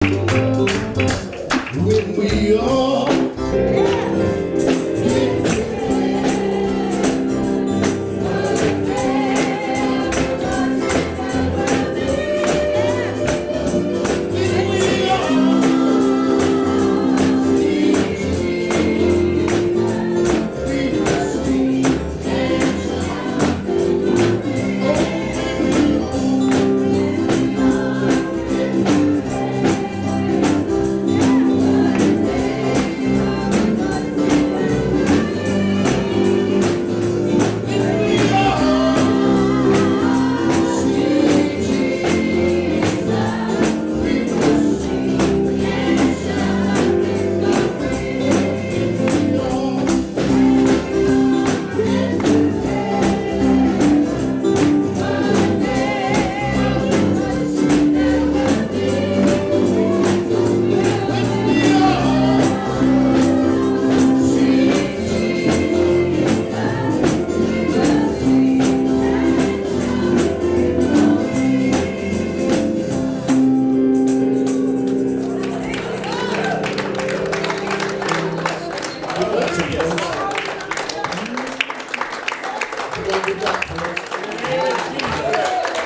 When we all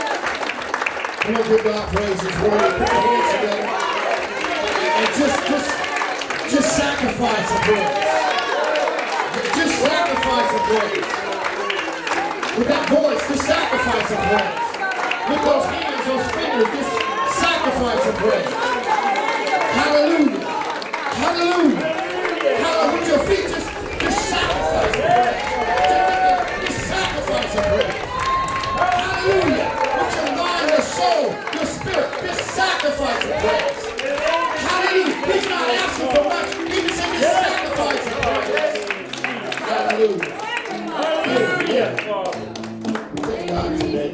Come on, give God praise this morning. Put your hands together. And just sacrifice a praise. Just sacrifice a praise. With that voice, just sacrifice a praise. With those hands, those fingers, just sacrifice a praise. Hallelujah. Hallelujah. Hallelujah. With your feet, just sacrifice a praise. Just sacrifice a praise. Hallelujah. With your mind, your soul, your spirit, just sacrifice a praise. Hallelujah. He's not asking for much. He just said just sacrifice a praise. Hallelujah. Hallelujah. Thank God today.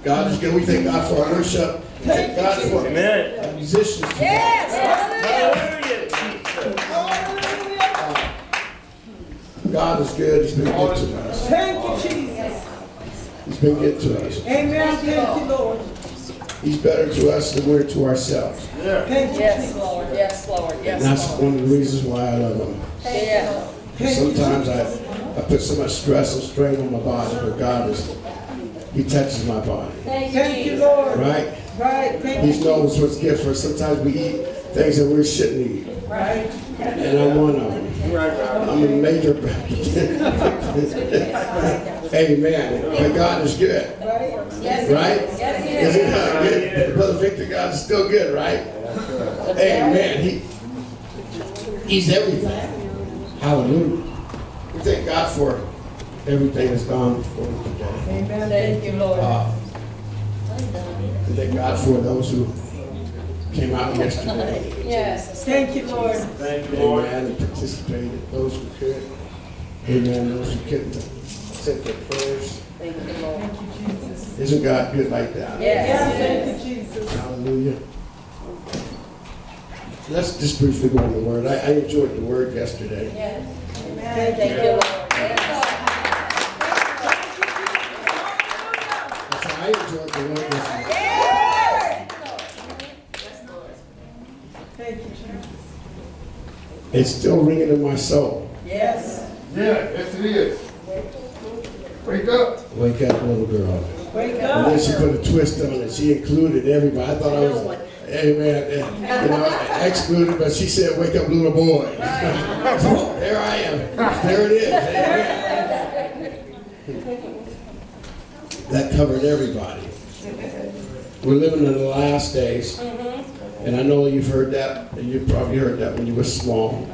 God is good. We thank God for our worship. We thank God for our musicians today. Yes. Hallelujah. God is good. He's been good to us. Thank you, Jesus. He's been good to us. Amen. Thank you, Lord. He's better to us than we're to ourselves. Yeah. Thank you, Yes, Jesus. Lord. Yes, Lord. Yes, And that's Lord. one of the reasons why I love him. Yeah. Sometimes I put so much stress and strain on my body, but God He touches my body. Thank you, Lord. Right? Right. Thank He you. knows what's good for us. Sometimes we eat things that we shouldn't eat. Right. And I'm one of them. I'm a major Amen. But God is good. Yes, Right? Yes, Isn't God good? Brother Victor, God is still good, right? Amen. He's everything. Hallelujah. We thank God for everything that's gone before me today. Amen. Thank you, Lord. We thank God for those who came out yesterday. Yes. Thank you, Lord. Thank you, Lord. Amen. And participated. Those who could. Amen. Those who couldn't sent their prayers. Thank you, Lord. Thank you, Jesus. Isn't God good like that? Yes. Thank you, Jesus. Hallelujah. Let's just briefly go on the word. I enjoyed the word yesterday. Yes. Amen. Thank you, Lord. Yes. I enjoyed the word yesterday. Thank you, Jesus. It's still ringing in my soul. Yes. Yeah, yes it is. Wake up. Wake up, little girl. Wake And then up. she put a twist on it. She included everybody. I thought I was, amen, excluded, but she said, wake up, little boy. So, there I am. There it is. Amen. That covered everybody. We're living in the last days. And I know you've heard that, and you probably heard that when you were small.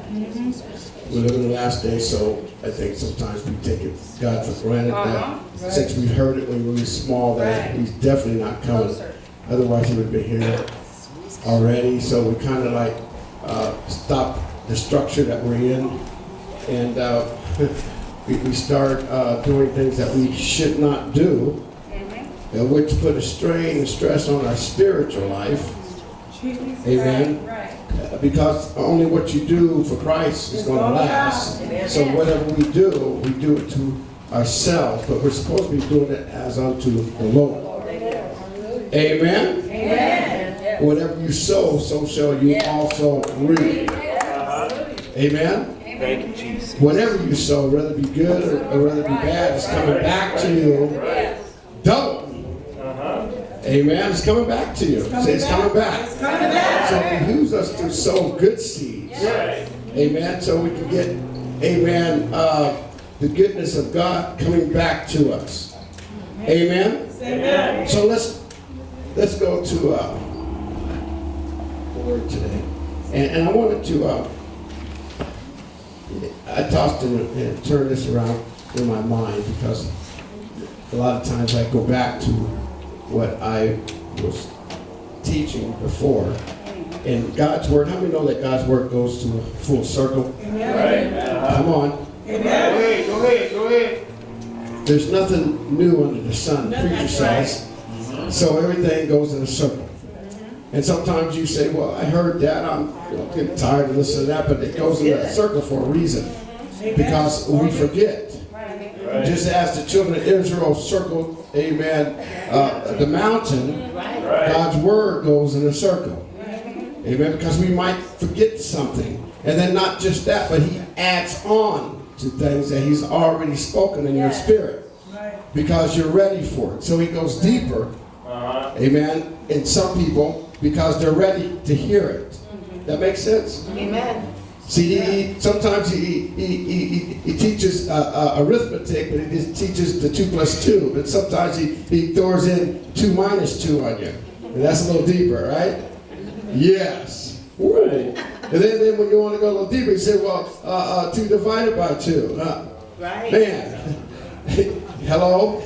We live in the last days, so I think sometimes we take it, God for granted that since we heard it when we were small, that He's definitely not coming. Otherwise, He would have been here already. So we kind of like stop the structure that we're in, and we start doing things that we should not do, which put a strain and stress on our spiritual life. Amen. Because only what you do for Christ is going to last. So whatever we do it to ourselves, but we're supposed to be doing it as unto the Lord. Amen. Amen. Whatever you sow, so shall you also reap. Amen? Thank you, Jesus. Whatever you sow, whether it be good or whether it be bad, it's coming back to you double. Amen. It's coming back to you. Say it's coming back. So it behooves us to sow good seeds. Amen. So we can get, amen, the goodness of God coming back to us. Amen. Amen. So let's go to the word today. And I wanted to, I tossed and turned this around in my mind because a lot of times I go back to what I was teaching before. And God's word, how many know that God's word goes to a full circle? Come on. Go ahead. There's nothing new under the sun, the preacher says. So everything goes in a circle. And sometimes you say, well, I heard that, I'm getting tired of listening to that, but it goes in a circle for a reason. Because we forget. Just as the children of Israel circled, amen, the mountain, God's word goes in a circle. Amen, because we might forget something. And then not just that, but he adds on to things that he's already spoken in your spirit. Because you're ready for it. So he goes deeper, amen, in some people because they're ready to hear it. That makes sense? Amen. See, sometimes he teaches arithmetic, but he just teaches the 2 plus 2. But sometimes he throws in 2 minus 2 on you. And that's a little deeper, right? Yes. Woo. And then when you want to go a little deeper, you say, well, 2 divided by 2. Man. Hello?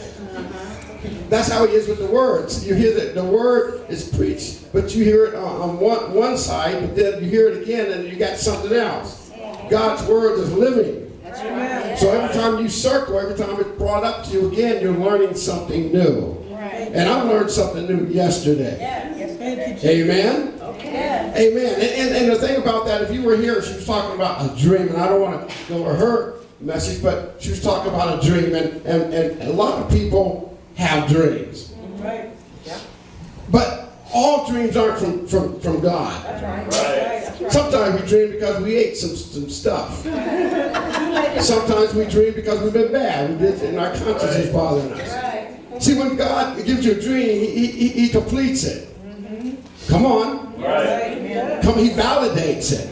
That's how he is with the words. You hear that the word is preached, but you hear it on one side, but then you hear it again and you got something else. God's word is living. So every time you circle, every time it's brought up to you again, you're learning something new. And I learned something new yesterday. Amen? Amen. And the thing about that, if you were here, she was talking about a dream, and I don't want to go over her message, but she was talking about a dream, and a lot of people have dreams. But all dreams aren't from God. Sometimes we dream because we ate some stuff. Sometimes we dream because we've been bad and our conscience is bothering us. See, when God gives you a dream, he completes it. Come on. Come, he validates it.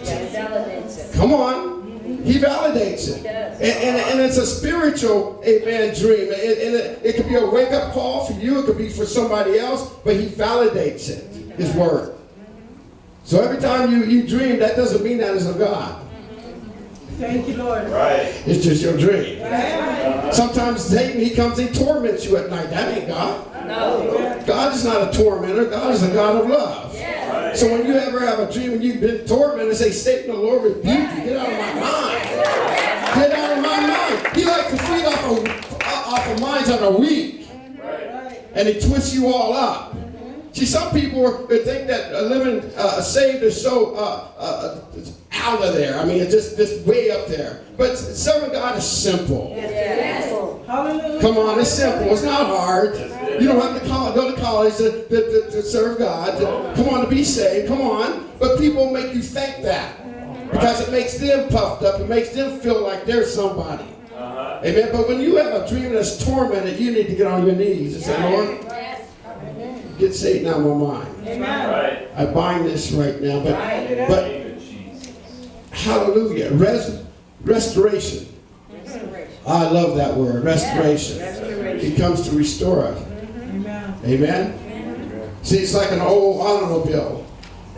Come on. He validates it. And it's a spiritual, amen, dream. It could be a wake-up call for you. It could be for somebody else. But he validates it, his word. So every time you dream, that doesn't mean that is of God. Thank you, Lord. It's just your dream. Sometimes Satan, he comes, he torments you at night. That ain't God. God is not a tormentor. God is a God of love. So when you ever have a dream and you've been tormented, say, Satan, the Lord rebuke you. Get out of my mind. Get out of my mind. He likes to feed off of minds that are weak. And he twists you all up. See, some people think that living saved is so out of there. I mean, it's just way up there. But serving God is simple. Come on, it's simple. It's not hard. You don't have to go to college to serve God. Come on, to be saved. Come on. But people make you think that. Because it makes them puffed up. It makes them feel like they're somebody. Amen. But when you have a dream that's tormented, you need to get on your knees and say, Lord, get Satan out of my mind. I bind this right now. But hallelujah. Restoration. I love that word, restoration. He comes to restore us. Amen. See, it's like an old automobile,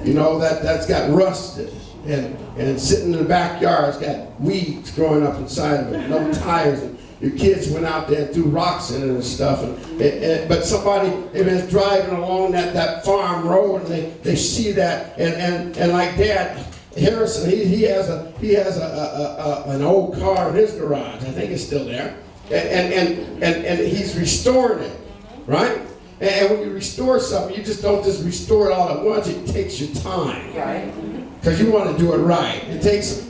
you know, that's got rusted and sitting in the backyard. It's got weeds growing up inside of it, no tires. And your kids went out there and threw rocks in it and stuff. But somebody is driving along that farm road and they see that and like Dad Harrison, he has an old car in his garage. I think it's still there, and he's restoring it, right? And when you restore something, you just don't just restore it all at once. It takes your time, because you want to do it right. It takes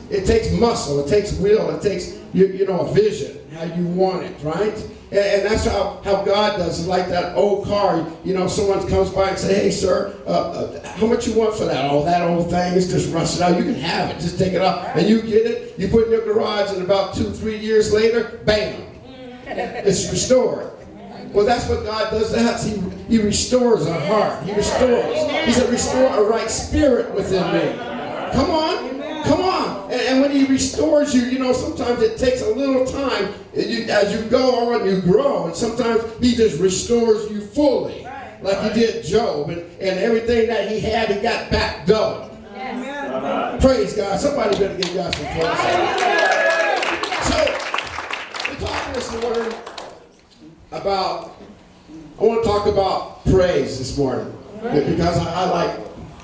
muscle, it takes will, it takes a vision how you want it, right? And that's how God does it. Like that old car, you know, someone comes by and say, hey, sir, how much you want for that? Oh, that old thing is just rusted out. You can have it. Just take it off. And you get it. You put it in your garage, and about 2-3 years later, bam, it's restored. Well, that's what God does to us. He restores our heart. He restores. He said, restore a right spirit within me. Come on. Come on. And when he restores you, you know, sometimes it takes a little time. As you go on, you grow. And sometimes he just restores you fully. Like he did Job. And everything that he had, he got back double. Praise God. Somebody better give God some praise. So, we're talking this morning about, I want to talk about praise this morning. Because I like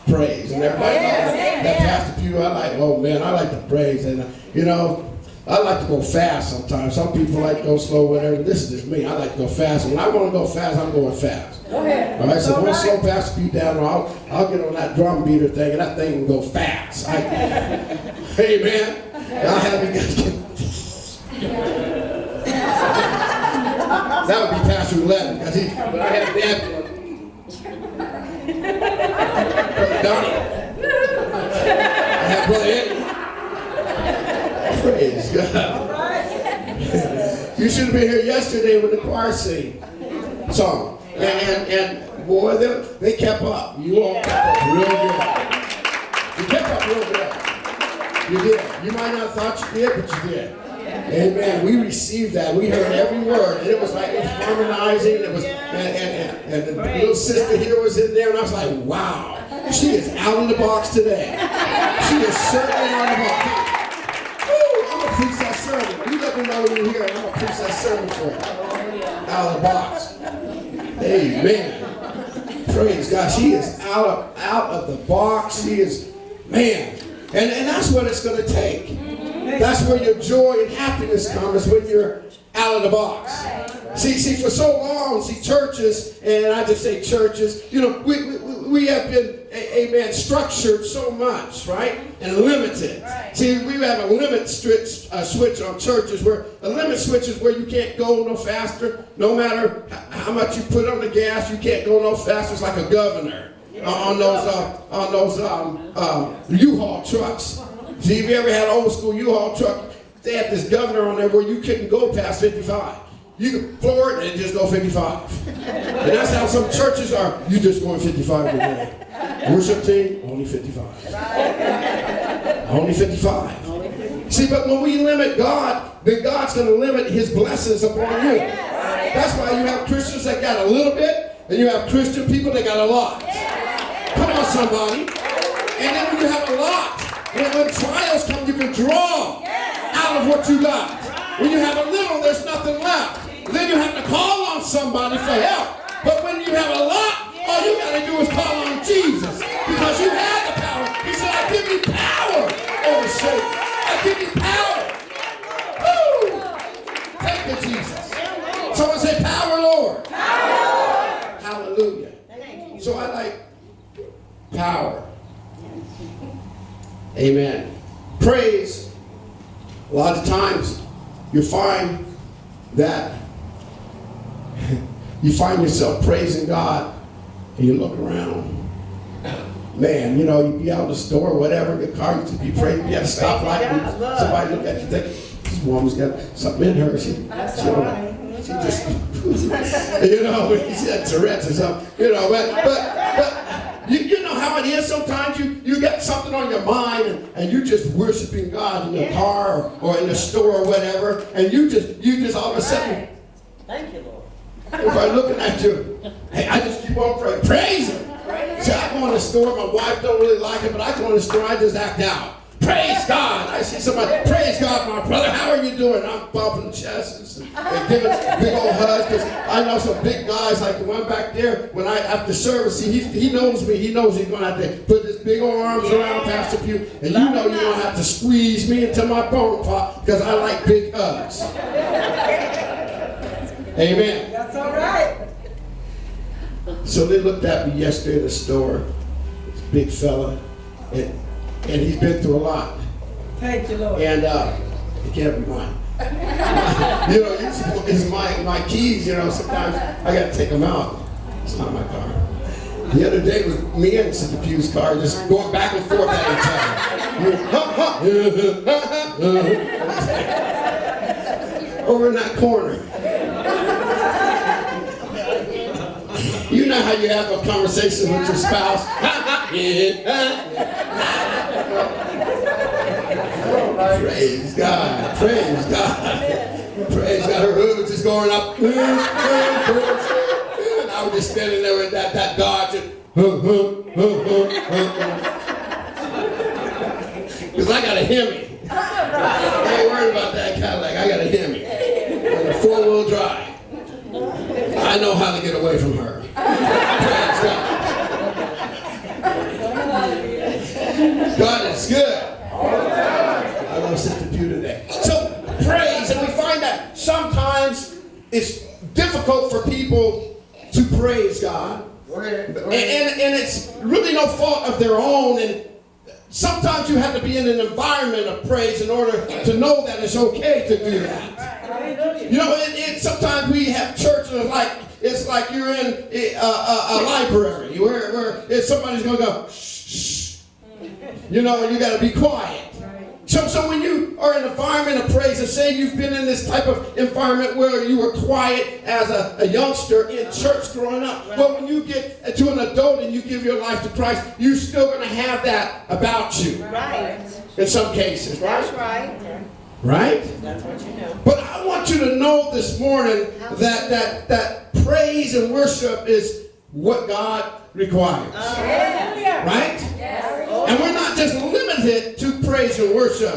praise. And everybody knows that Pastor Pugh, I like, oh man, I like to praise. And, you know, I like to go fast sometimes. Some people like to go slow, whatever. This is just me. I like to go fast. When I want to go fast, I'm going fast. Go ahead. All right, so don't slow Pastor Pugh down, or I'll get on that drum beater thing, and that thing will go fast. Amen. I'll have you guys get... That would be Pastor 11, because but I have that. Donnie. I have Brother Eddie. Praise God. You should have been here yesterday when the choir song. And boy, they kept up. You all kept up real good. You kept up real good. You did. You might not have thought you did, but you did. Amen. We received that. We heard every word. And it was like it was harmonizing. It was, and the little sister here was in there, and I was like, wow. She is out of the box today. She is certainly out of the box. Woo, I'm going to preach that sermon. You let me know when you're here, and I'm going to preach that sermon for you. Out of the box. Amen. Praise God. She is out of the box. She is, man. And that's what it's going to take. That's where your joy and happiness comes, when you're out of the box. See, for so long, churches, and I just say churches, you know, we have been, amen, structured so much, right? And limited. See, we have a limit switch on churches, where a limit switch is where you can't go no faster. No matter how much you put on the gas, you can't go no faster. It's like a governor on those U-Haul trucks. See, if you ever had an old school U-Haul truck, they had this governor on there where you couldn't go past 55. You could floor it and just go 55. And that's how some churches are. You just going 55 today. Worship team, only 55. Only 55. See, but when we limit God, then God's going to limit his blessings upon you. That's why you have Christians that got a little bit, and you have Christian people that got a lot. Come on, somebody. And then when you have a lot, when trials come, you can draw out of what you got. When you have a little, there's nothing left. Then you have to call on somebody for help. But when you have a lot, all you got to do is call on Jesus. Because you have the power. He said, I give you power over Satan. I give you power. Woo! Thank you, Jesus. Someone say, power, Lord. Power. Hallelujah. So I like power. Amen. Praise, a lot of times you find that you find yourself praising God, and you look around. Man, you know, you be out in the store or whatever, the car used to be praising, you at a stoplight, and somebody look at you think, this woman's got something in her. She just, you know, she had Tourette's or something, you know, but you know how it is sometimes. You got something on your mind, and you're just worshiping God in the car or in the store or whatever, and you just all of a sudden, thank you, Lord. everybody looking at you. Hey, I just keep on praising. See, I go in the store, my wife don't really like it, but I go in the store, I just act out. Praise God. I see somebody, praise God, my brother, how are you doing? I'm bumping chests and giving big old hugs, because I know some big guys like the one back there. When after service, see, he knows me. He knows he's going to have to put his big old arms around Pastor Pugh, and you know you're going to have to squeeze me until my bone pop, because I like big hugs. Amen. That's all right. So they looked at me yesterday in the store, this big fella, and he's been through a lot. Thank you, Lord. And he can't be mine. You know, it's my keys, you know, sometimes I got to take them out. It's not my car. The other day was me and Sister Pugh's car just going back and forth at each other. Over in that corner. You know how you have a conversation with your spouse? Praise God. Praise God. Praise God. Her hood was just going up. And I was just standing there with that dodge. Because I got a Hemi. I ain't worried about that Cadillac. I got a Hemi. And a 4-wheel drive. I know how to get away from her. Praise God. God is good. I love Sister Pugh today. So praise, and we find that sometimes it's difficult for people to praise God. And it's really no fault of their own. And sometimes you have to be in an environment of praise in order to know that it's okay to do that. You know, sometimes we have church and it's like you're in a library where somebody's going to go, shh, shh. You know, and you got to be quiet. So when you are in an environment of praise, and say you've been in this type of environment where you were quiet as a youngster in church growing up, well, when you get to an adult and you give your life to Christ, you're still going to have that about you. Right. In some cases, right? That's right. Right? That's what you know. But I want you to know this morning that praise and worship is what God requires. Right? Yes. And we're not just limited to praise and worship,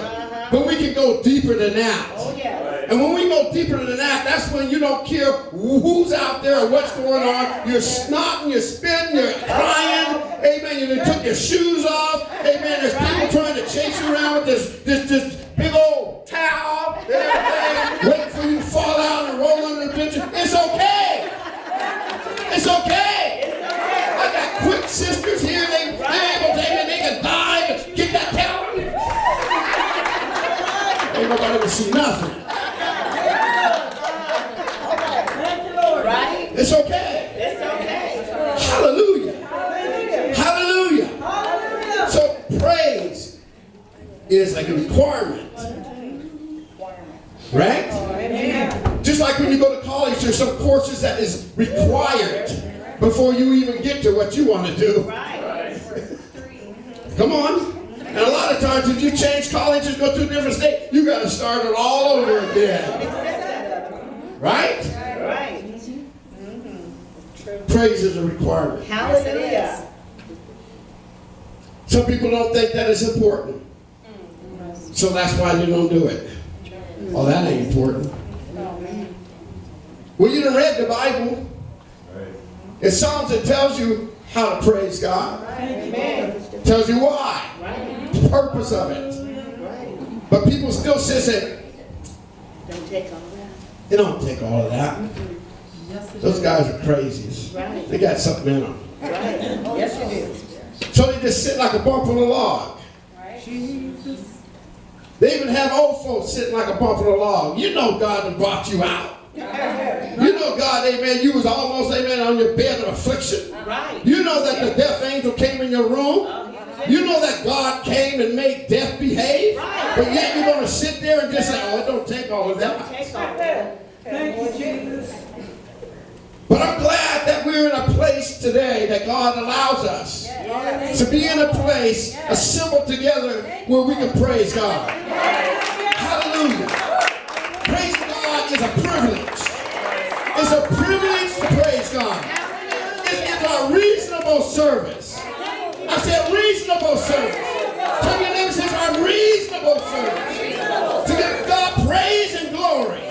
but we can go deeper than that. Oh, yes. And when we go deeper than that, that's when you don't care who's out there or what's going on. You're snotting, you're spitting, you're crying. Amen. You took your shoes off. Amen. There's people trying to chase you around with this big old towel and everything, waiting for you to fall out and roll under the bench. It's okay. It's okay. I got quick sisters here. They're able to, they can dive and get that towel. Ain't nobody ever see nothing. Right? It's okay. It's okay. Hallelujah. Hallelujah. So praise is like a requirement. Right? Just like when you go to college, there's some courses that is required before you even get to what you want to do. Right. Come on. And a lot of times if you change colleges, go to a different state, you got to start it all over again. Right? Right. Praise is a requirement. Hallelujah. Some people don't think that is important. So that's why they don't do it. Oh, that ain't important. Well, you done read the Bible. In Psalms, it tells you how to praise God. Amen. Tells you why. Right. The purpose of it. Right. But people still say, Don't take all that. they don't take all of that. Those guys are crazies. Right. They got something in them. Right. Yes, you do. So they just sit like a bump on a log. They even have old folks sitting like a bump on a log. You know God done brought you out. You know God, amen, you was almost, amen, on your bed of affliction. Right. You know that the death angel came in your room. You know that God came and made death behave. But yet you're going to sit there and just say, oh, it don't take all of that. Take all that. Thank you, Jesus. But I'm glad that we're in a place today that God allows us to be in a place assembled together where we can praise God. Hallelujah. Praise God is a privilege. It's a privilege to praise God. It's a reasonable service. I said reasonable service. Tell your neighbor, says a reasonable service. To give God praise and glory.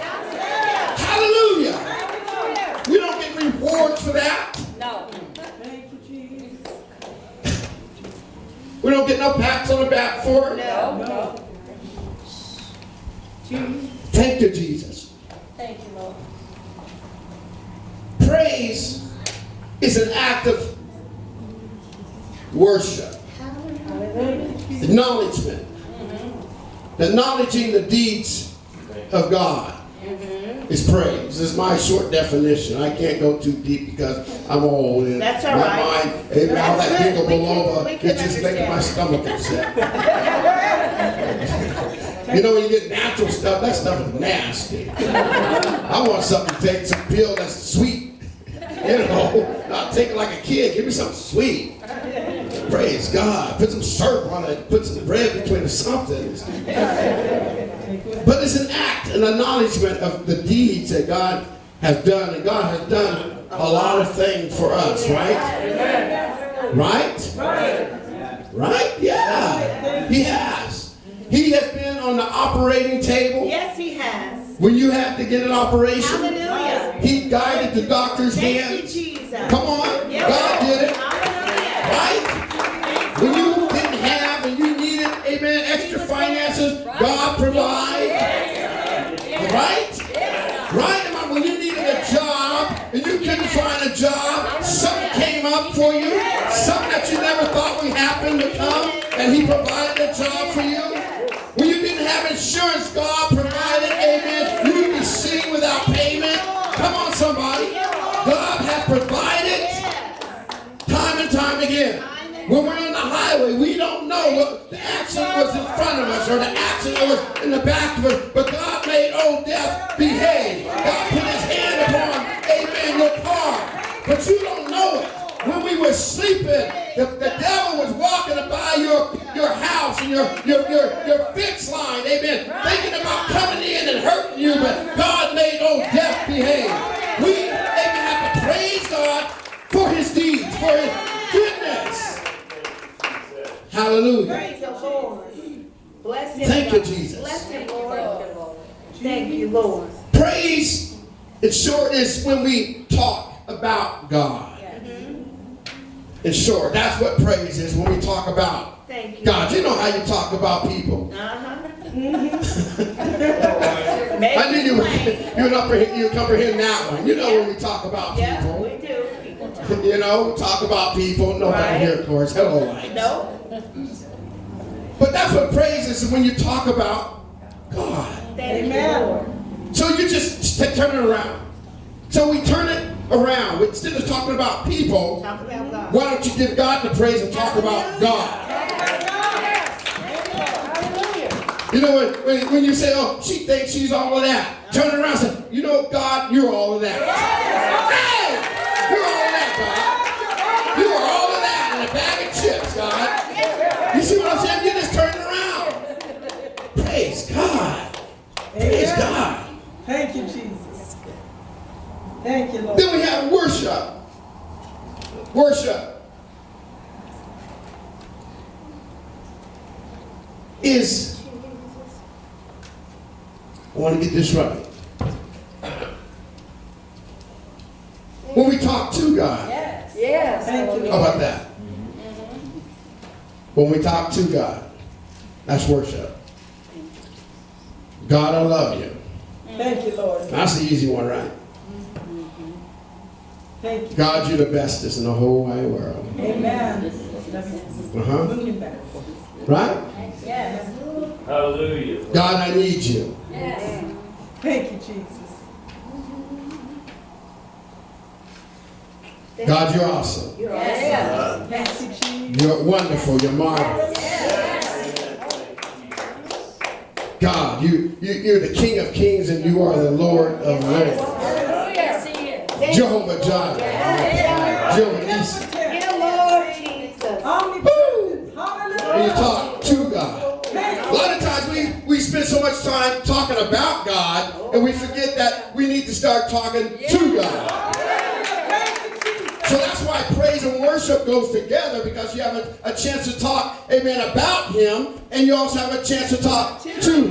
Hallelujah. We don't get rewards for that. No. Thank you, Jesus. We don't get no pats on the back for it. No. Thank you, Jesus. Thank you, Lord. Praise is an act of worship, acknowledgement, acknowledging the deeds of God is praise. This is my short definition. I can't go too deep because I'm old and That's all my right. mind, amen, all That's that good. jingle We can below, it just making my stomach upset. You know, when you get natural stuff, that stuff is nasty. I want something to take, some pill that's sweet. You know, not take it like a kid. Give me something sweet. Praise God. Put some syrup on it. Put some bread between the something. But it's an act, an acknowledgement of the deeds that God has done. And God has done a lot of things for us, right? Right? Right? Yeah. He has. He has been on the operating table. Yes, he has. When you had to get an operation, Hallelujah. he guided the doctor's Thank you, hand. Jesus. Come on. Yes. God did it. Hallelujah. Right? When you didn't have and you needed, amen, extra finances, God provided. Right? Right? When you needed a job and you couldn't find a job, something came up for you. Something that you never thought would happen to come, and he provided a job for you. When you didn't have insurance, God provided, amen. You could be sitting without payment. Come on, somebody. God has provided time and time again. When we're on the highway, we don't know what the accident was in front of us or the accident was in the back of us, but God made old death behave. God put his hand upon, amen, your car. But you don't know it. When we were sleeping, the devil was walking by your house and your fence line, amen, thinking about coming in and hurting you, but God made old death behave. We, amen, have to praise God for his deeds, for his goodness. Hallelujah. Praise the Lord. Bless him. Thank you, God. Jesus. Bless him, Lord. Thank you, Lord. Praise, in short, is when we talk about God. In short, that's what praise is, when we talk about Thank you. God. You know how you talk about people. I knew you would comprehend that one. You know when we talk about Yeah, people. we do. People talk. You know, we talk about people. Nobody Right. here, of course. Hello, lights. No. But that's what praise is when you talk about God. Thank you, Amen. Lord. So you just turn it around. So we turn it around. Instead of talking about people, Talk about God. why don't you give God the praise and talk about God? You know, when you say, oh, she thinks she's all of that, turn it around and say, you know, God, you're all of that. Hey! You're all of that, God. You are all of that in a bag of chips, God. You see what I'm saying? You just turn it around. Praise God. Praise God. Thank you, Jesus. Thank you, Lord. Then we have worship. Worship is, I want to get this right. When we talk to God. Yes. Thank you, How Lord. about that? When we talk to God, that's worship. God, I love you. Thank you, Lord. That's the easy one, right? Thank you. God, you're the bestest in the whole wide world. Amen. Uh-huh. Moving back. Right? Yes. Hallelujah. God, I need you. Thank you, Jesus. God, you're awesome. You're awesome. Thank you, Jesus. You're wonderful. You're marvelous. God, you're the King of Kings and you are the Lord of Lords. Jehovah Jireh. Jehovah Nissi. Dear Lord Jesus. Omnipresent. And you Hallelujah. talk to God. A lot of times we spend so much time talking about God and we forget that we need to start talking to God. So that's why praise and worship goes together, because you have a chance to talk, amen, about him, and you also have a chance to talk to him.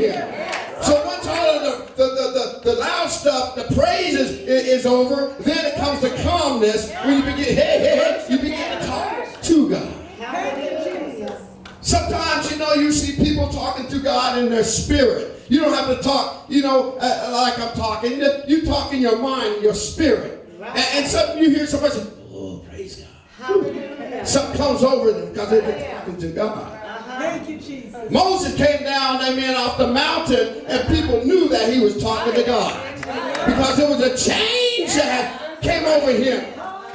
So once all of the loud stuff, the praise is over, then it comes to calmness when you begin, you begin to talk to God. Sometimes, you see people talking to God in their spirit. You don't have to talk, like I'm talking. You talk in your mind, in your spirit. And some, you hear somebody say, oh, praise God. Hallelujah. Something comes over them because they've been talking to God. Thank you, Jesus. Moses came down, amen, off the mountain, and people knew that he was talking to God. Because there was a change that came over him.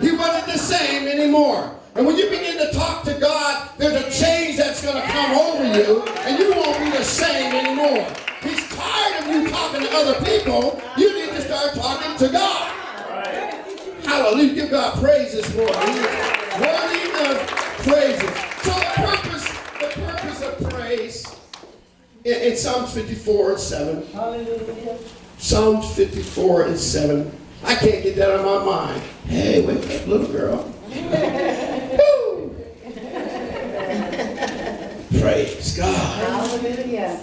He wasn't the same anymore. And when you begin to talk to God, there's a change that's going to come over you, and you won't be the same anymore. He's tired of you talking to other people. You need to start talking to God. Hallelujah. Give God praise this morning. He is worthy of praises. So the purpose of praise in Psalms 54 and 7. Hallelujah. Psalms 54 and 7. I can't get that out of my mind. Hey, wake up, little girl. Woo! Praise God. Hallelujah.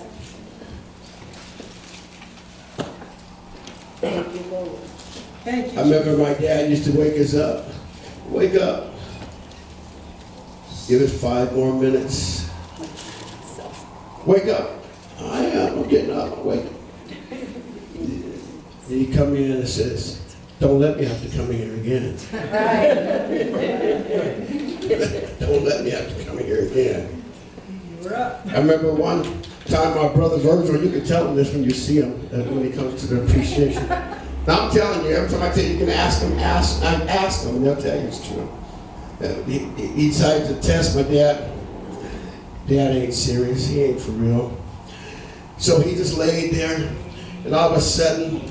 Thank you, Lord. Thank you. I remember my dad used to wake us up. Wake up. Give us 5 more minutes. Wake up. I'm getting up. I'm waking. And he come in and says, don't let me have to come here again. Don't let me have to come here again. You're up. I remember one time my brother Virgil, you can tell him this when you see him, when he comes to the appreciation. Now I'm telling you, every time I tell you, you can ask him, ask him, and they'll tell you it's true. He decided to test my dad. Dad ain't serious, he ain't for real. So he just laid there, and all of a sudden,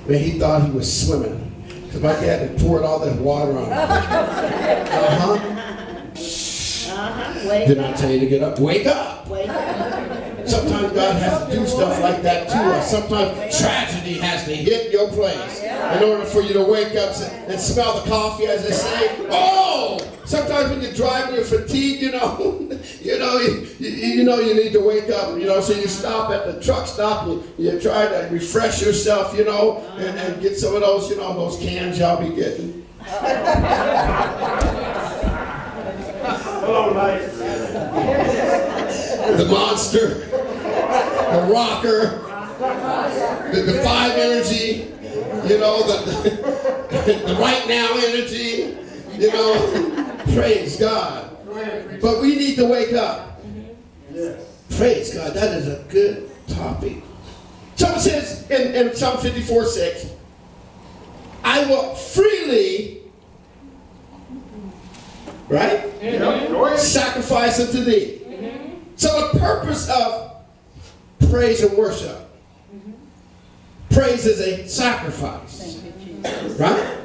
man, he thought he was swimming. Because my dad had poured all that water on him. Wake Didn't I up. tell you to get up? Wake up! Wake up. Sometimes God has to do stuff like that to us. Sometimes tragedy has to hit your place in order for you to wake up and smell the coffee, as they say. Oh! Sometimes when you're driving, you're fatigued, you need to wake up, so you stop at the truck stop and you try to refresh yourself, and get some of those, those cans y'all be getting. Hello, mate. The Monster, the Rocker, the 5 Energy, the Right Now Energy, praise God. But we need to wake up. Praise God, that is a good topic. Someone says in Psalm 54:6, I will freely, right? Yep, go ahead. Sacrifice unto thee. So the purpose of praise and worship. Praise is a sacrifice. Right?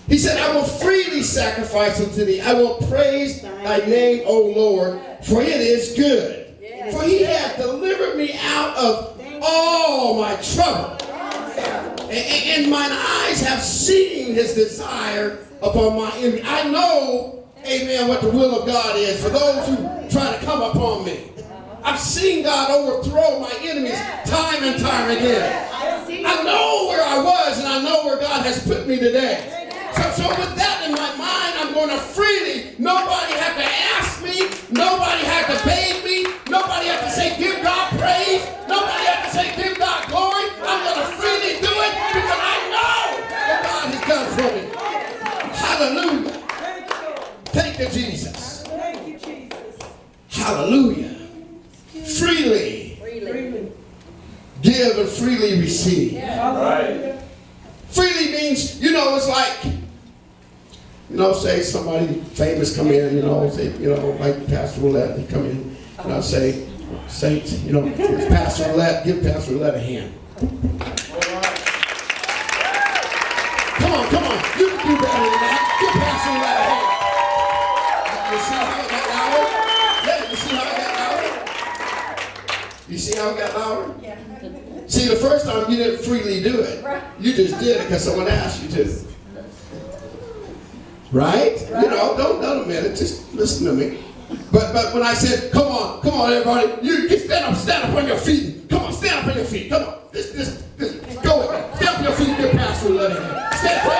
He said, I will freely sacrifice unto thee. I will praise thy name, O Lord, for it is good. For he hath delivered me out of all my trouble. And mine eyes have seen his desire upon my enemy. I know, amen, what the will of God is for those who try to come upon me. I've seen God overthrow my enemies time and time again. I know where I was, and I know where God has put me today. So with that in my mind, I'm going to freely. Nobody had to ask me. Nobody had to beg me. Nobody had to say, give God praise. Nobody had to say, give God glory. I'm going to freely do it because I know what God has done for me. Hallelujah. Thank you, Jesus. Thank you, Jesus. Hallelujah. Freely give and freely receive. Hallelujah. Freely means, it's like, say somebody famous come in, say, like Pastor Roulette, they come in, and I'll say, Saints, it's Pastor Roulette, give Pastor Roulette a hand. Come on, you can do better than that. Give Pastor Roulette a hand. You see how it got louder? Yeah, you see how it got louder? You see how it got louder? Yeah. See, the first time you didn't freely do it. You just did it because someone asked you to. Right? Don't admit it. Just listen to me. But when I said, come on, everybody, you stand up on your feet. Come on, stand up on your feet. Come on. This, go with me. Stand up on your feet. Get past the letter here. Stand up.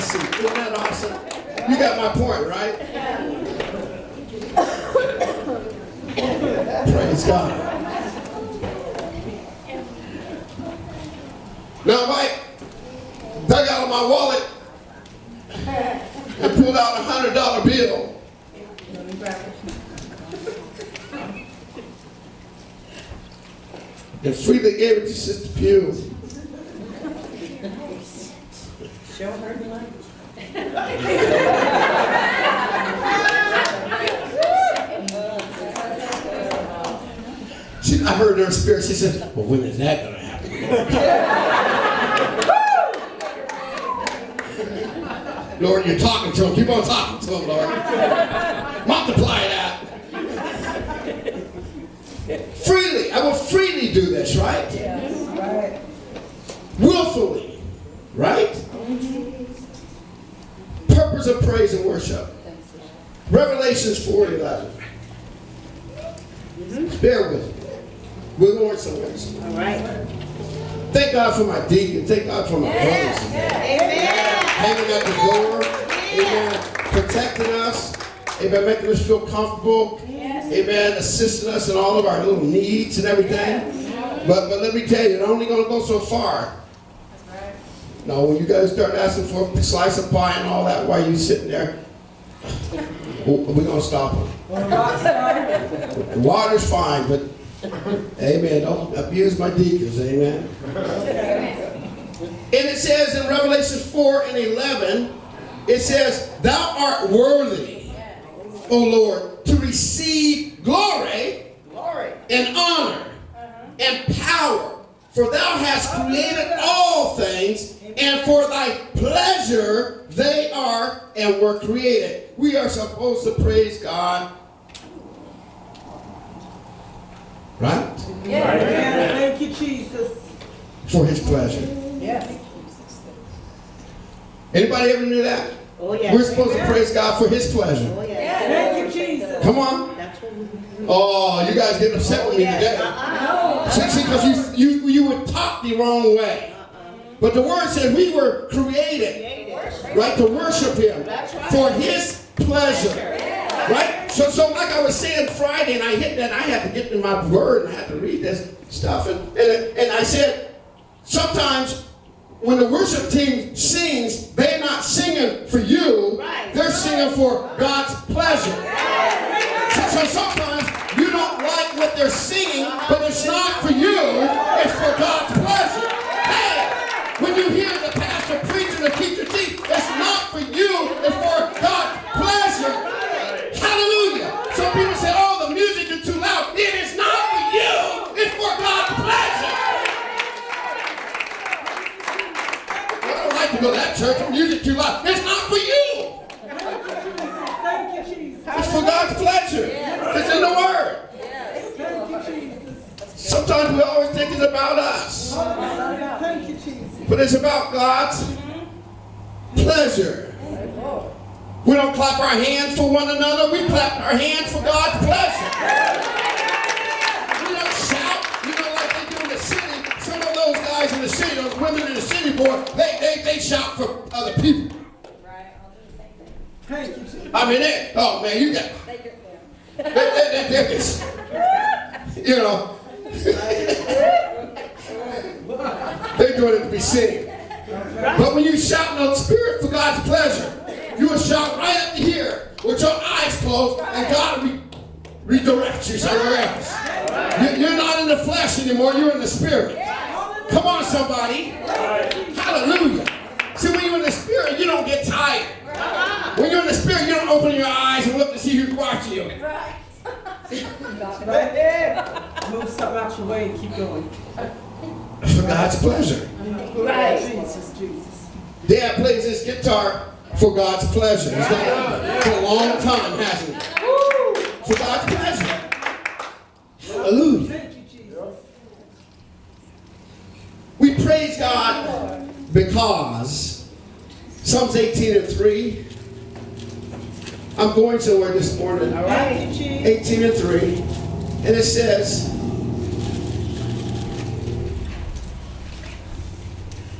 See, isn't that awesome? You got my point, right? Praise God. Now, out my wallet and pulled out a $100 bill. And freely gave it to Sister Pugh. Show her the light. I heard in her spirit, she said, well, when is that going to happen? Lord, you're talking to him. Keep on talking to him, Lord. Multiply that. Freely. I will freely do this, right? Yes. Right. Willfully. Right? Purpose of praise and worship. Revelations 4:11. Bear with me. We're going somewhere. All right. Thank God for my deacon. Thank God for my brothers. Amen. Hanging at the door. Amen. Protecting us. Amen. Making us feel comfortable. Amen. Assisting us in all of our little needs and everything. But let me tell you, it's only going to go so far. No, when you guys start asking for a slice of pie and all that while you sitting there, we're going to stop them. The water's fine, but amen. Don't abuse my deacons. Amen. And it says in Revelation 4:11, it says, thou art worthy, O Lord, to receive glory and honor and power. For thou hast created all things, and for thy pleasure they are and were created. We are supposed to praise God. Right? Yeah. Thank you, Jesus. For his pleasure. Yes. Anybody ever knew that? Oh, yeah. We're supposed to praise God for his pleasure. Oh, yeah. Thank you, Jesus. Come on. That's what we do. Oh, you guys getting upset with me today. See, because you were taught the wrong way. But the word said we were created, right, to worship him for his pleasure. Right? So like I was saying Friday, and I hit that, I had to get in my word, and I had to read this stuff. And I said, sometimes when the worship team sings, they're not singing for you. They're singing for God's pleasure. So sometimes you don't like what they're singing, but it's not for you. It's for God's pleasure. Hey, when you hear the pastor preaching or teacher teach, it's not for you. It's for God's pleasure. Hallelujah. Some people say, oh, the music is too loud. It is not for you. It's for God's pleasure. I don't like to go to that church. The music too loud. It's not for you. Thank you, Jesus. It's for God's pleasure. It's in the Word. Thank you, Jesus. Sometimes we always think it's about us. Thank you, Jesus. But it's about God's pleasure. We don't clap our hands for one another. We clap our hands for God's pleasure. We don't shout, like they do in the city. Some of those guys in the city, those women in the city, boy, they shout for other people. Thank you, Jesus. I mean, oh man, you got, they're just, they're doing it to be seen. But when you shout in the spirit for God's pleasure, you will shout right up to here with your eyes closed, and God will redirect you somewhere else. You're not in the flesh anymore, you're in the spirit. Come on, somebody. Hallelujah. See, when you're in the spirit, you don't get tired. When you're in the spirit, you don't open your eyes and look to see who's watching you. Move something out your way and keep going. For God's pleasure. Jesus, Jesus. Dad plays this guitar for God's pleasure. He's done it for a long time, hasn't he? For God's pleasure. Hallelujah. Thank you, Jesus. We praise God because Psalms 18:3. I'm going somewhere this morning. All right. Thank you, Jesus. 18:3. And it says,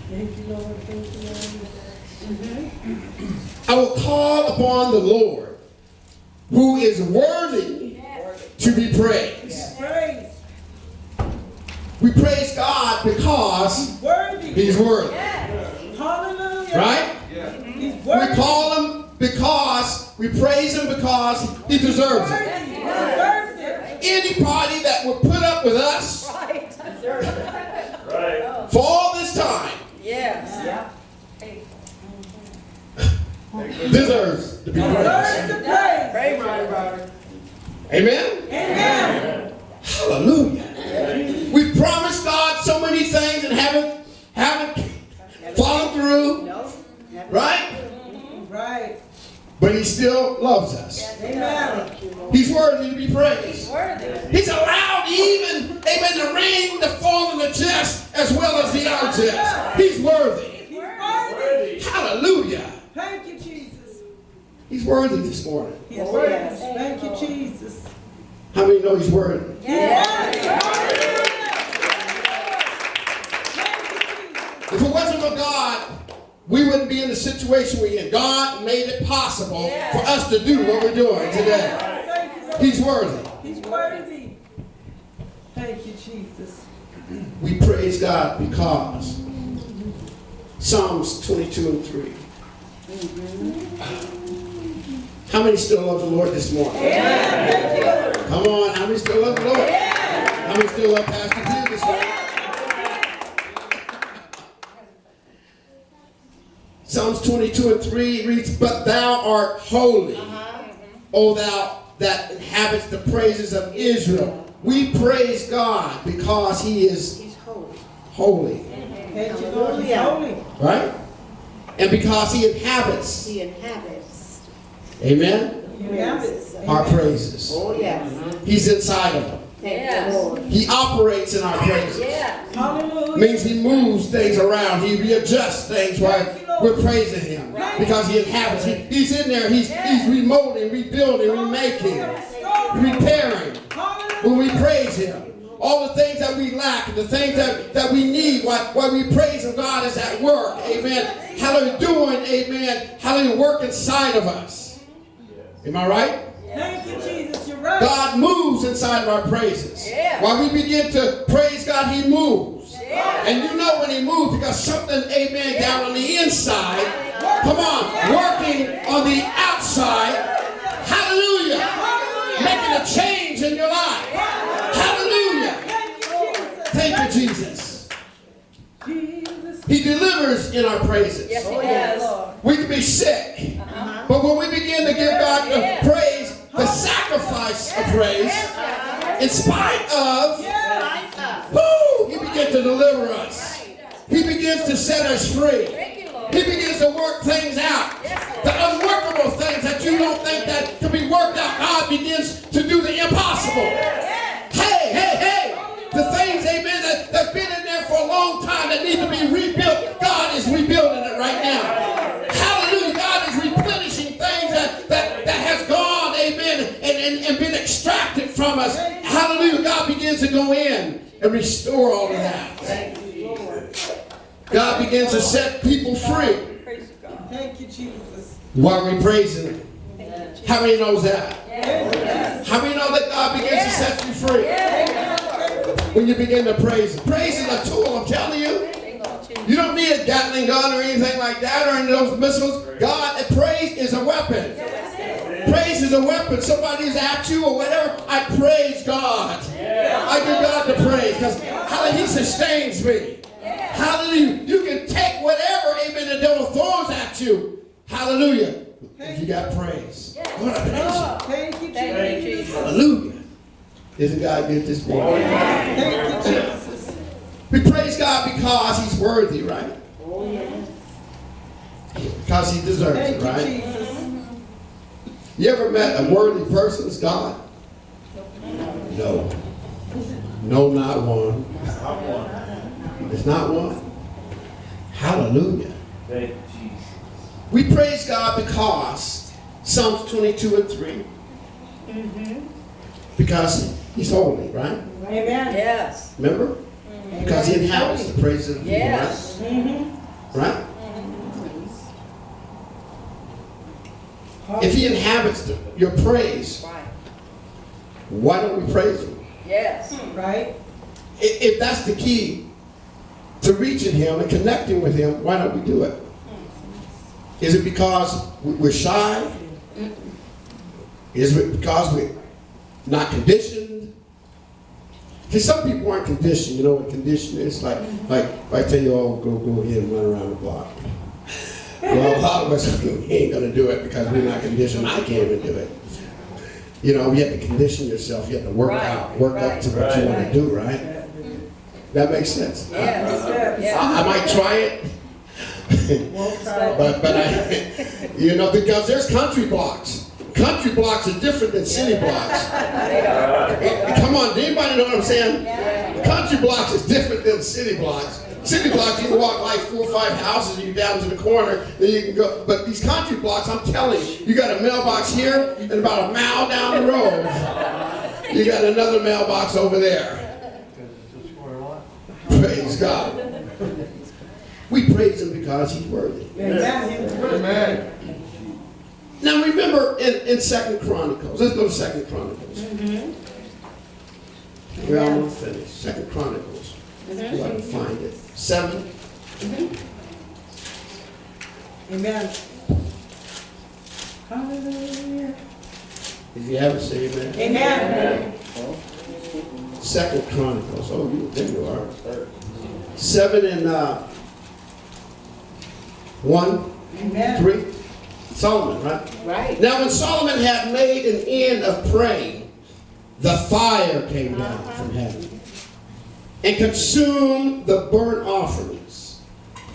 Thank you, Lord. Thank you, Lord. I will call upon the Lord, who is worthy to be praised. Praise. We praise God because Worthy. He's worthy. Hallelujah. Right? He's We worthy. call him because, we praise him because he deserves it. He deserves it. Anybody that would put up with us for all this time deserves to be praised. Deserves the praise. Amen? Amen. Hallelujah. We've promised God so many things and haven't followed through. Right? Right. But he still loves us. Amen. He's worthy to be praised. Worthy. He's allowed even, amen, the rain to fall on the just as well as the unjust. He's worthy. He's worthy. Hallelujah. Thank you, Jesus. He's worthy this morning. He's worthy. Thank you, Jesus. How many know he's worthy? If it wasn't for God, we wouldn't be in the situation we're in. God made it possible for us to do what we're doing today. He's worthy. He's worthy. Thank you, Jesus. We praise God because Psalms 22 and 3. How many still love the Lord this morning? Come on, how many still love the Lord? How many still love Pastor Pugh this morning? Psalms 22 and 3 reads, "But thou art holy, O thou that inhabits the praises of Israel." We praise God because he is holy. Thank you, Lord. He's holy. Right? And because he inhabits, He inhabits. amen, You have it. our praises. Oh, yes. He's inside of them. Thank you, Lord. He operates in our praises. Hallelujah. Means he moves things around. He readjusts things while we're praising him. Because he inhabits. He's in there. He's remolding, rebuilding, remaking, repairing. When we praise him. All the things that we lack, the things that we need, while we praise him, God is at work. Amen. Hallelujah. Doing, amen. Hallelujah. Work inside of us. Am I right? Thank you, Jesus. You're right. God moves inside of our praises. While we begin to praise God, he moves. And you know when he moves because something, amen, down on the inside, come on, working on the outside, hallelujah, making a change in your life. Hallelujah. Thank you, Jesus. He delivers in our praises. We can be sick, but when we begin to give God the praise, the sacrifice of praise, in spite of, he begins to deliver us. He begins to set us free. He begins to work things out. The unworkable things that you don't think that can be worked out, God begins to do the impossible. Hey. The things, amen, that's been in there for a long time that need to be rebuilt, God is rebuilding it right now. Hallelujah. God is replenishing things that has gone, amen, and been extracted from us. Hallelujah. God begins to go in and restore all of that. God begins to set people free. Thank you, Jesus. While we praise him. How many knows that? How many know that God begins to set you free? When you begin to praise him. Praise is a tool, I'm telling you. You don't need a Gatling gun or anything like that or any of those missiles. Praise is a weapon. Praise is a weapon. Somebody's at you or whatever. I praise God. I give God the praise because hallelujah, he sustains me. Hallelujah. You can take whatever, amen, the devil throws at you. Hallelujah. If you got praise. What a praise. Thank you, Jesus. Hallelujah. Isn't God good this morning? Thank you, Jesus. We praise God because he's worthy, right? Because he deserves Thank it, you, right? Jesus. You ever met a worthy person as God? No. No, not one. There's not one. Hallelujah. We praise God because Psalms 22 and 3. Because he's holy, right? Amen. Yes. Remember? Because he inhabits the praises of the people, Yes. right? If he inhabits your praise, why don't we praise him? Yes. Right? If that's the key to reaching him and connecting with him, why don't we do it? Is it because we're shy? Is it because we're not conditioned? See, some people aren't conditioned. You know what condition is? Like if I tell you, oh, go ahead and run around the block. Well, a lot of us ain't going to do it because we're not conditioned. I can't even do it. You know, you have to condition yourself. You have to work up to what you want to do, right? That makes sense. I might try it. but you know, because there's country blocks. Country blocks are different than city blocks. Come on, anybody know what I'm saying? Country blocks is different than city blocks. City blocks, you can walk like 4 or 5 houses and you're down to the corner, then you can go. But these country blocks, I'm telling you, you got a mailbox here, and about a mile down the road, you got another mailbox over there. Praise God. We praise Him because He's worthy. Amen. Now remember in 2 Chronicles, let's go to 2 Chronicles. We're almost finished. 2 Chronicles. If I can find it. 7. Amen. Hallelujah. If you haven't, say amen. Amen. 2 Chronicles. Oh, there you are. 7 and 1, Amen. 3. Solomon, right? Right. Now when Solomon had made an end of praying, the fire came down from heaven and consumed the burnt offerings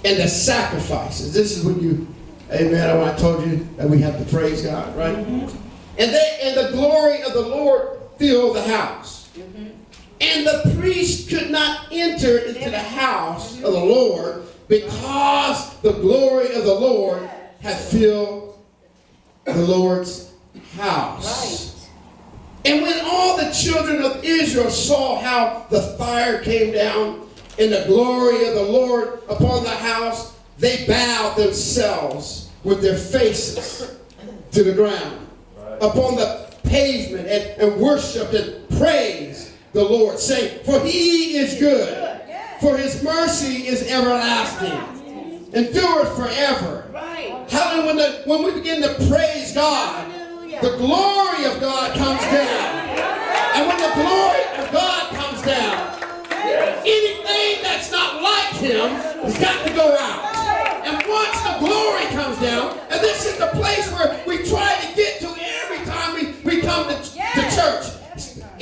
and the sacrifices. This is when you, amen, when I told you that we have to praise God, right? And the glory of the Lord filled the house. And the priest could not enter into the house of the Lord because the glory of the Lord had filled the Lord's house. Right. And when all the children of Israel saw how the fire came down and the glory of the Lord upon the house, they bowed themselves with their faces to the ground upon the pavement and worshiped and praised the Lord, saying, for He is good, for His mercy is everlasting, endureth forever. Hallelujah. When we begin to praise God, the glory of God comes down. And when the glory of God comes down, anything that's not like Him has got to go out. And once the glory comes down, and this is the place where we try to get to every time we come to church,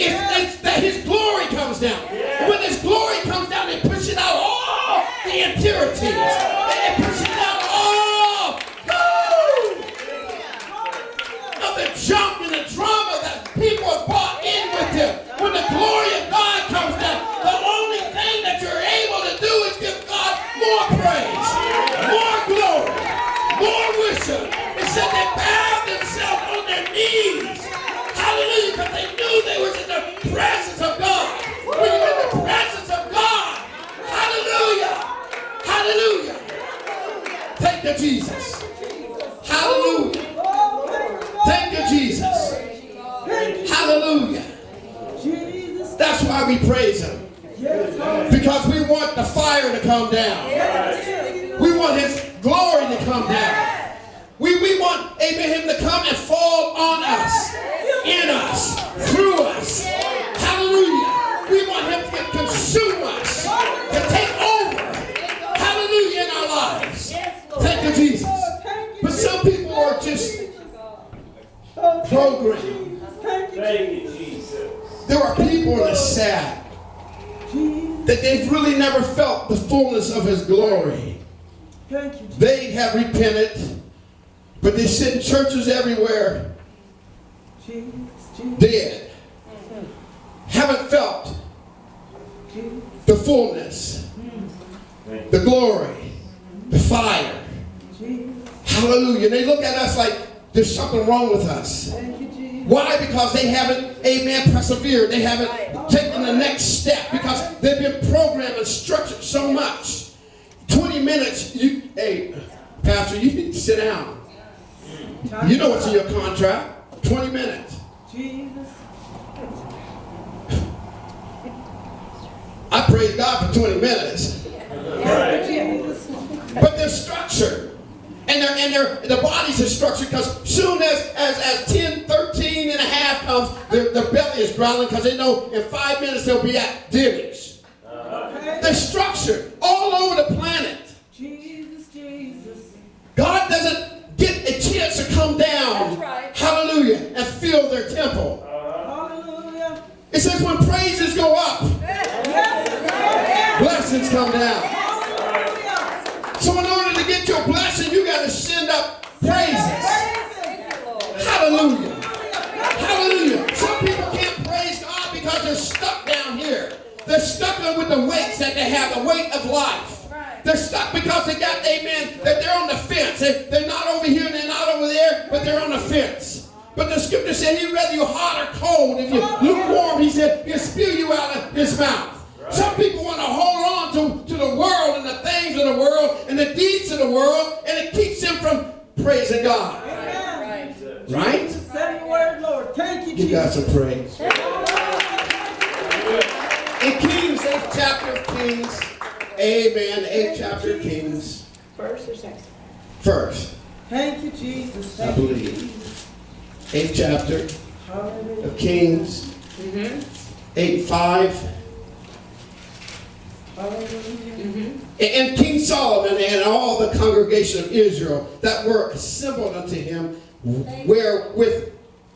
it's that His glory comes down. And when His glory comes down, it pushes out all the impurities. It pushes out all of the junk and the drama that people have brought in with them. When the glory of God comes down, the only thing that you're able to do is give God more praise, more glory, more worship. It said they bowed themselves on their knees. Hallelujah, because they knew they were in the presence of God. When you're in the presence of God, hallelujah, hallelujah. Thank you, Jesus. Hallelujah. Thank you, Jesus. Hallelujah. That's why we praise Him. Because we want the fire to come down. We want His glory to come down. We want, amen, Him to come and fall on us, in us, through us. Hallelujah. We want Him to consume us, to take over. Hallelujah, in our lives. Thank you, Jesus. But some people are just programmed. Thank you, Jesus. There are people that are sad that they've really never felt the fullness of His glory. They have repented, but they sit in churches everywhere, dead. Haven't felt the fullness, the glory, the fire. Hallelujah. And they look at us like there's something wrong with us. Why? Because they haven't, amen, persevered. They haven't taken the next step because they've been programmed and structured so much. 20 minutes, hey, Pastor, you need to sit down. You know what's in your contract. 20 minutes. I praise God for 20 minutes. But they're structured. And they're and their bodies are structured because soon as 10, 13 and a half comes, their belly is growling because they know in 5 minutes they'll be at Denny's. They're structured all over the planet. Jesus, Jesus. God doesn't get a chance to come down, hallelujah, and fill their temple. Hallelujah. It says when praises go up, blessings come down. So in order to get your blessing, you got to send up praises. Hallelujah. Hallelujah. Some people can't praise God because they're stuck down here. They're stuck with the weights that they have, the weight of life. They're stuck because they got, amen, that they're on the fence. They're not over here and they're not over there, but they're on the fence. But the scripture said he'd rather you hot or cold. If you're lukewarm, he said, he'll spew you out of his mouth. Some people want to hold on to the world and the things of the world and the deeds of the world, and it keeps them from praising God. Amen. Right? Send the word, Lord. Thank you, Give God Jesus. some praise. In Kings, 8th chapter of Kings, amen, 8th chapter of Kings. First or second? First, Thank you, Jesus. I Thank you, believe. Jesus. 8th chapter Hallelujah. of Kings, 8:5. Hallelujah. And King Solomon and all the congregation of Israel that were assembled unto him were with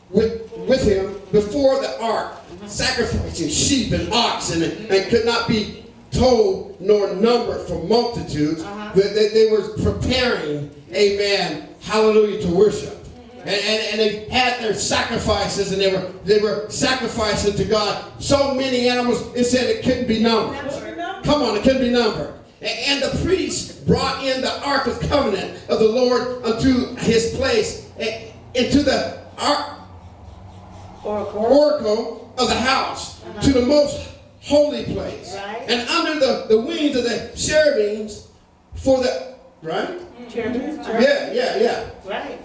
him before the ark, sacrificing sheep and oxen, and could not be told nor numbered for multitudes. They were preparing, amen, hallelujah, to worship. And they had their sacrifices, and they were sacrificing to God so many animals, it said it couldn't be numbered. Come on, it couldn't be numbered. And the priests brought in the ark of covenant of the Lord unto his place, into the oracle of the house, to the most holy place. And under the wings of the cherubims for the, right? Yeah. Right.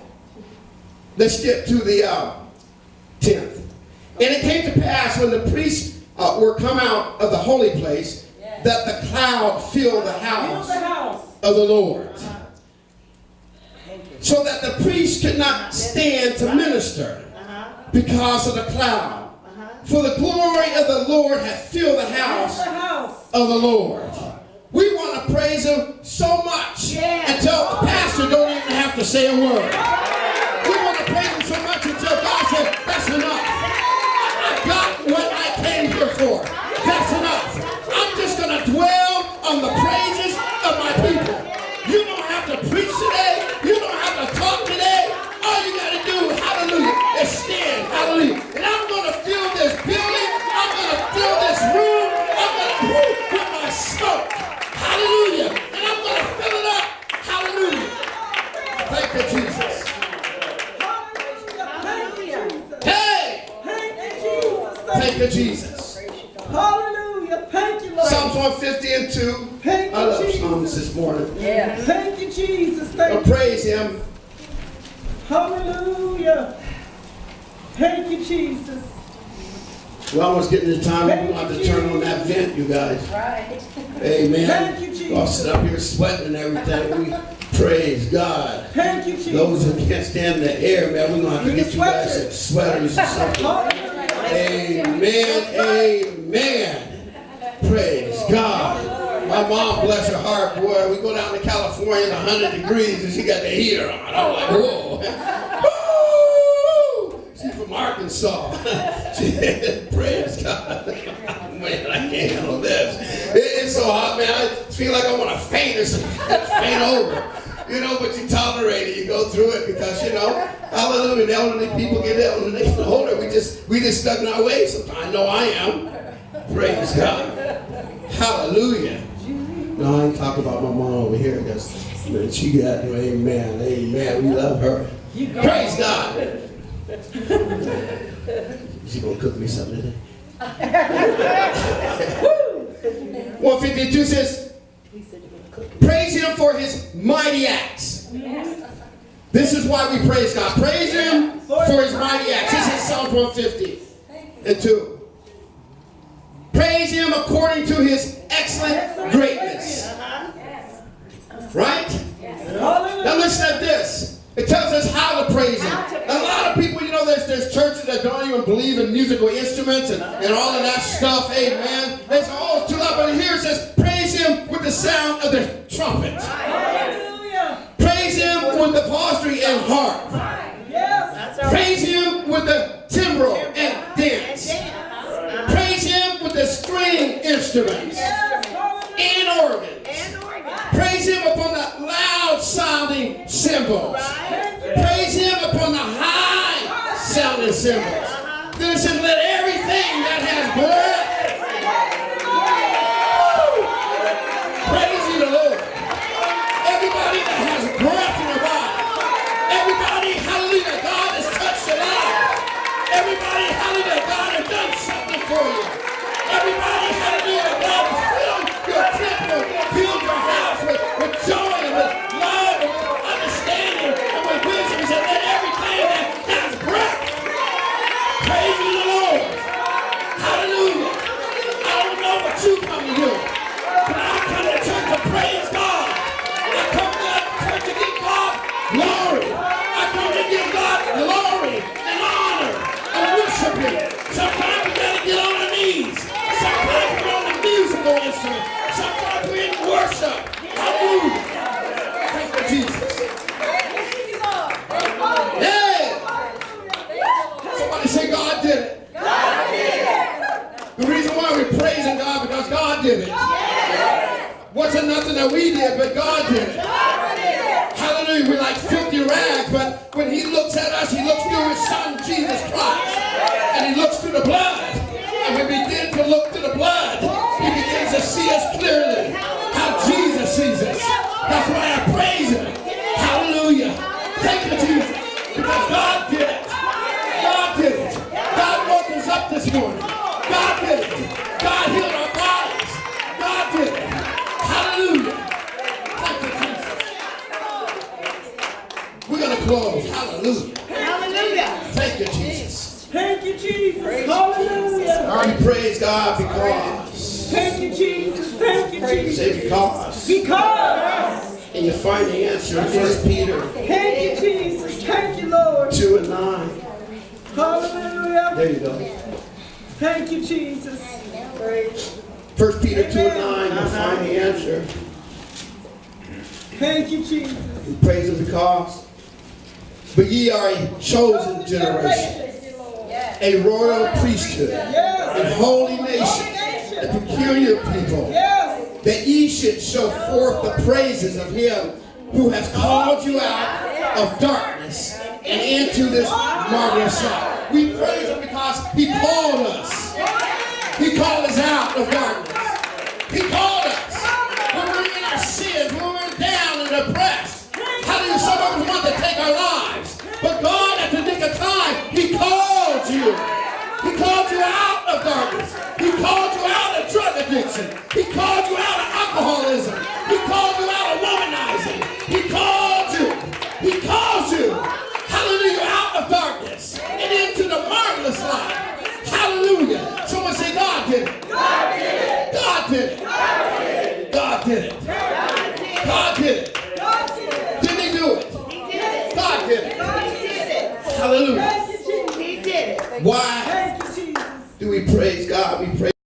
Let's get to the 10th. And it came to pass when the priests were come out of the holy place, that the cloud filled the house of the Lord. So that the priests could not stand to minister because of the cloud. For the glory of the Lord hath filled the house of the Lord. We want to praise him so much until the pastor don't even have to say a word. We want to praise him so much until God said, that's enough. I got what I came here for. That's enough. I'm just going to dwell on the praises of my people. You don't have to preach today. You don't have to talk today. All you got to do, hallelujah, is stand. Hallelujah. And I'm going to fill this building. I'm going to fill this room. I'm going to with my smoke. Hallelujah. And I'm going to fill it up. Hallelujah. Thank you, Jesus. Hey! Thank you, Jesus. Hallelujah. Thank you, Lord. Psalms 150 and 2. Thank you, I love Jesus. Psalms this morning. Thank you, Jesus. I'll Thank you. praise him. Hallelujah. Thank you, Jesus. We're almost getting the time. We're going to have to turn on that vent, you guys. Right. Amen. Thank you, Jesus. I'll sit up here sweating and everything. We praise God. Thank you, Jesus. Those who can't stand the air, man, we're going to have to get you guys some sweaters or something. Amen. Amen. Praise God. My mom, bless her heart, boy, we go down to California in 100 degrees and she got the heater on. I'm like, whoa. Woo! She's from Arkansas. Praise God. Man, I can't handle this. It's so hot, man. I feel like I want to faint or something. Faint over. You know, but you tolerate it. You go through it because, you know, hallelujah. The elderly people get elderly, they get older. We just stuck in our ways sometimes. I know I am. Praise God. Hallelujah. No, I ain't talking about my mom over here because she got, amen, amen. We love her. Praise God. She gonna cook me something today. 152 says, praise him for his mighty acts. This is why we praise God. Praise him for his mighty acts. This is Psalms 150 and 2. Praise him according to his excellent greatness. Right? Now listen at this. believe in musical instruments and all of that stuff, amen. It's all too loud, but here it says, praise him with the sound of the trumpet. Hallelujah. Praise him with the psaltery and harp. Yes. Praise him with the timbrel and dance. Praise him with the string instruments and organs. Praise him upon the loud sounding cymbals. Praise him upon the high sounding cymbals. Then it says, let everything that has breath praise ye the Lord. Everybody that has breath in their body. Everybody, hallelujah, God has touched your life. Everybody, hallelujah, God has done something for you. Everybody, hallelujah, God has filled your temple, filled your house with joy and with love and with understanding and with wisdom. He said, let everything that has breath praise ye the Lord. Hallelujah. I don't know what you come to do, but I come to church to praise God. I come to church to give God glory. I come to give God glory and honor and worship him. Sometimes we got to get on our knees. Sometimes we're on the musical instrument. Sometimes we're in worship. Hallelujah. Thank you, Jesus. Hey! Somebody say God did it. The reason why we're praising God because God did it. Wasn't nothing that we did, but God did it. Hallelujah. We're like filthy rags, but when he looks at us, he looks through his son, Jesus Christ. And he looks through the blood. And we begin to look through the blood. He begins to see us clearly. How Jesus sees us. That's why I praise him. Hallelujah. Thank you, Jesus. Because God did it. God did it. God woke us up this morning. God did it. God healed our bodies. God did it. Hallelujah. Thank you, Jesus. We're going to close. Hallelujah. Hallelujah. Thank you, Jesus. Thank you, Jesus. Hallelujah. We praise God because. Thank you, Jesus. Thank you, Jesus. Say because. Because. And you find the answer in 1 Peter Thank you, Jesus. Thank you, Lord. 2 and 9. Hallelujah. There you go. Thank you, Jesus. 1 Peter 2 and 9, you find the answer. Thank you, Jesus. We praise him because. But ye are a chosen generation, a royal priesthood, a holy nation, a peculiar people, Yes. that ye should show forth the praises of him who has called you out of darkness and into this marvelous light. We praise him because he called us. He called us out of darkness. He called us when we were in our sins, when we were down and depressed. Hallelujah. Some of us want to take our lives. But God, at the nick of time, he called you. He called you out of darkness. He called you out of drug addiction. He called you out of alcoholism. He called you out of womanizing. He called you. He called you. Hallelujah. Out of darkness and into the marvelous light. Hallelujah. Someone say God did it. God did it. God did it. God did it. God did it. Didn't he do it? God did it. Hallelujah. Thank you, Jesus. He did it. Why Thank you, Jesus. do we praise God? We praise